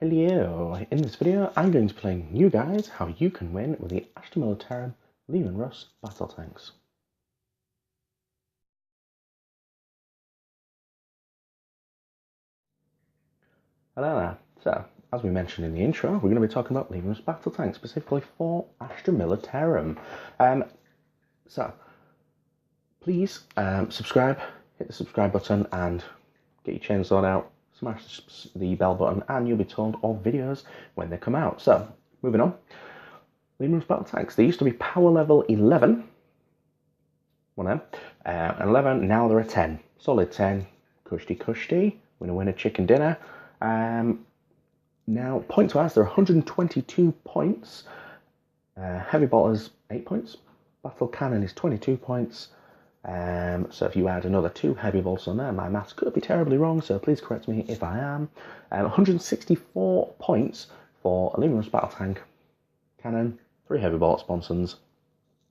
Hello, in this video I'm going to be playing you guys how you can win with the Aston Militarum Leman Russ battle tanks. Hello there. So, as we mentioned in the intro, we're going to be talking about Leman Russ battle tanks, specifically for Aston Militarum. So, please subscribe, hit the subscribe button and get your chainsaw out, smash the bell button and you'll be told of videos when they come out. So, moving on. Leman Russ battle tanks, they used to be power level 11, 1M, and 11, now they're a 10. Solid 10, cushy, winner chicken dinner. Now, points-wise, they're 122 points. Heavy bolters, 8 points. Battle cannon is 22 points. So if you add another 2 heavy bolts on there, my maths could be terribly wrong, so please correct me if I am. 164 points for a Leman Russ battle tank cannon, 3 heavy bolt sponsons,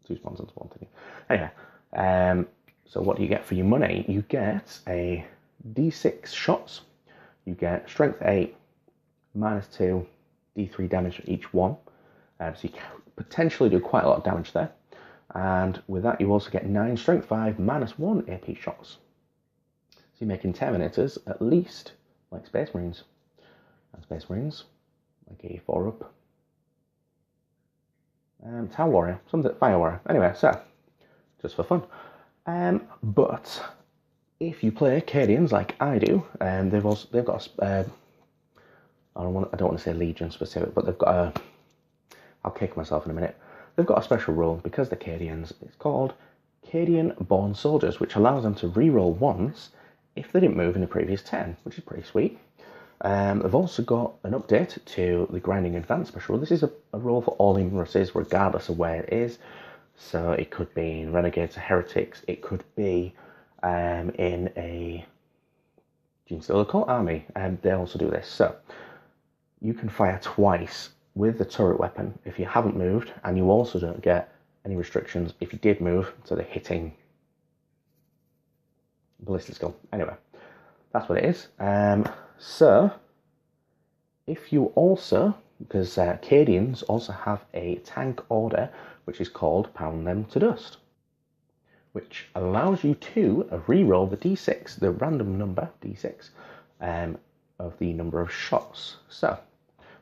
2 sponsons, 1 thing. Anyway, so what do you get for your money? You get a D6 shots, you get strength 8, -2, D3 damage for each one. So you can potentially do quite a lot of damage there. And with that, you also get 9 strength 5, -1 AP shots. So you're making Terminators at least like Space Marines. And Space Marines, like a 4-up. Tower Warrior, something Fire Warrior. Anyway, so just for fun. But if you play Cadians like I do, they've got a, I don't want to say Legion specific, but they've got a. I'll kick myself in a minute. They've got a special rule because they're Cadians. It's called Cadian Born Soldiers, which allows them to reroll ones if they didn't move in the previous 10, which is pretty sweet. They've also got an update to the Grinding Advanced special. This is a rule for all Leman Russes, regardless of where it is. So it could be in Renegades or Heretics. It could be in a Genestealer army, and they also do this. So you can fire twice with the turret weapon if you haven't moved, and you also don't get any restrictions if you did move to the hitting ballistic skill. Anyway, that's what it is. So if you also, because Cadians also have a tank order which is called Pound Them to Dust, which allows you to re-roll the D6, the random number D6, of the number of shots. So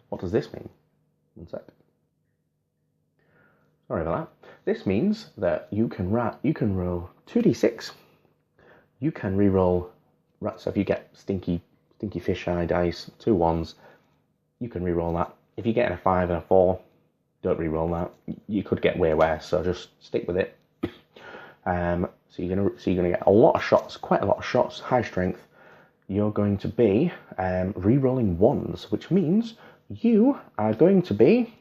what does this mean? One sec. Sorry about that. This means that you can roll 2d6. You can re-roll. So if you get stinky fish eye dice, 2 1s, you can re-roll that. If you get a 5 and a 4, don't re-roll that. You could get way worse. So just stick with it. So you're gonna get a lot of shots, quite a lot of shots, high strength. You're going to be re-rolling 1s, which means you are going to be,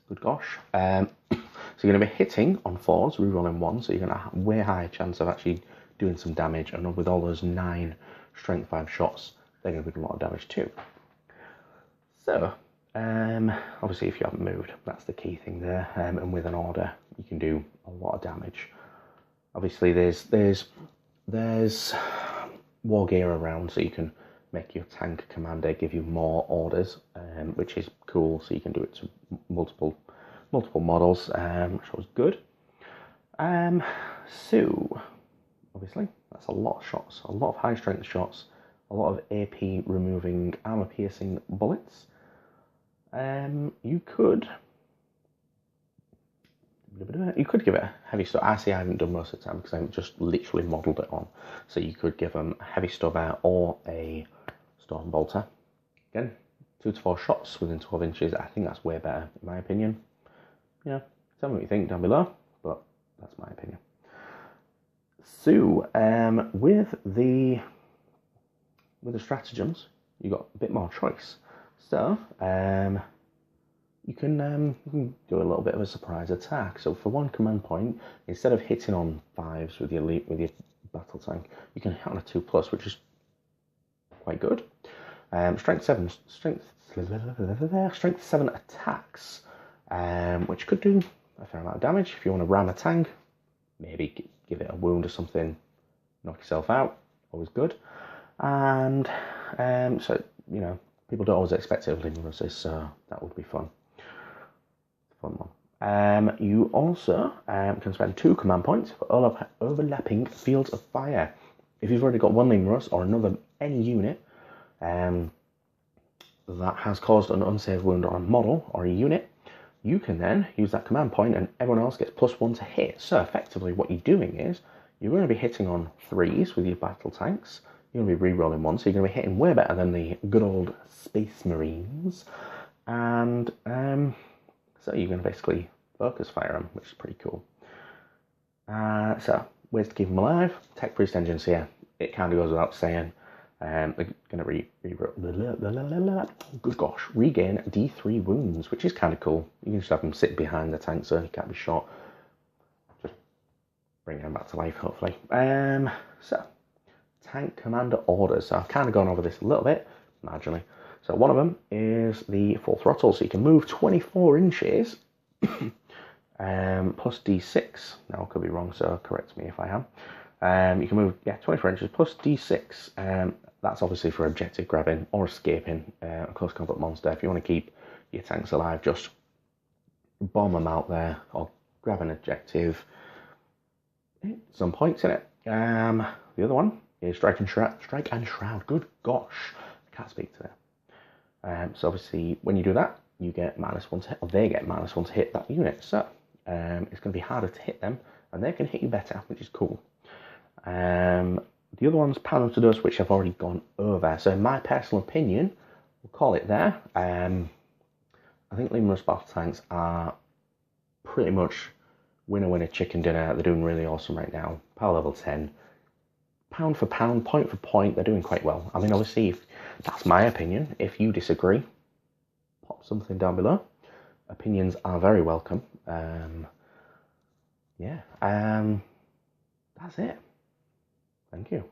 good gosh, so you're going to be hitting on 4s, re-rolling 1s, so you're going to have a way higher chance of actually doing some damage, and with all those 9 strength 5 shots, they're going to be doing a lot of damage too. So, obviously if you haven't moved, that's the key thing there, and with an order, you can do a lot of damage. Obviously there's war gear around, so you can make your tank commander give you more orders, which is cool, so you can do it to multiple models, which was good. So obviously that's a lot of shots, a lot of high strength shots, a lot of AP removing armor piercing bullets. You could give it a heavy stub. I haven't done most of the time because I've just literally modelled it on. So you could give them a heavy stubber or a storm bolter. Again, 2 to 4 shots within 12 inches. I think that's way better in my opinion. Yeah, tell me what you think down below, but that's my opinion. So with the stratagems, you got a bit more choice. So you can do a little bit of a surprise attack. So for 1 command point, instead of hitting on 5s with your battle tank, you can hit on a 2+, which is quite good. Strength 7 attacks, which could do a fair amount of damage. If you want to ram a tank, maybe give it a wound or something, knock yourself out, always good. And so, you know, people don't always expect it of Leman Russes, so that would be fun. Fun one. You also can spend 2 command points for overlapping fields of fire. If you've already got one Leman Russ or any unit that has caused an unsaved wound on a model or a unit, you can then use that command point and everyone else gets +1 to hit. So effectively what you're doing is you're going to be hitting on 3s with your battle tanks. You're going to be re-rolling 1, so you're going to be hitting way better than the good old Space Marines. And so you're going to basically focus fire them, which is pretty cool. So ways to keep them alive. Tech Priest engines here. It kind of goes without saying. They're going to regain D3 wounds, which is kind of cool. You can just have them sit behind the tank so he can't be shot. Just bring them back to life, hopefully. So, tank commander orders. So I've kind of gone over this a little bit, marginally. So one of them is the full throttle, so you can move 24 inches plus D6. Now I could be wrong, so correct me if I am. You can move 24 inches plus D6. That's obviously for objective grabbing or escaping a close combat monster. If you want to keep your tanks alive, just bomb them out there or grab an objective. Some points in it. The other one is Strike and Shroud. Good gosh, I can't speak today. So obviously when you do that, you get -1 to hit, or they get -1 to hit that unit. So it's going to be harder to hit them, and they can hit you better, which is cool. The other one's Pound to Dust, which I've already gone over. So in my personal opinion, we'll call it there. I think Leman Russ battle tanks are pretty much winner chicken dinner. They're doing really awesome right now. Power level 10. Pound for pound, point for point, they're doing quite well. I mean, obviously, that's my opinion. If you disagree, pop something down below. Opinions are very welcome. That's it. Thank you.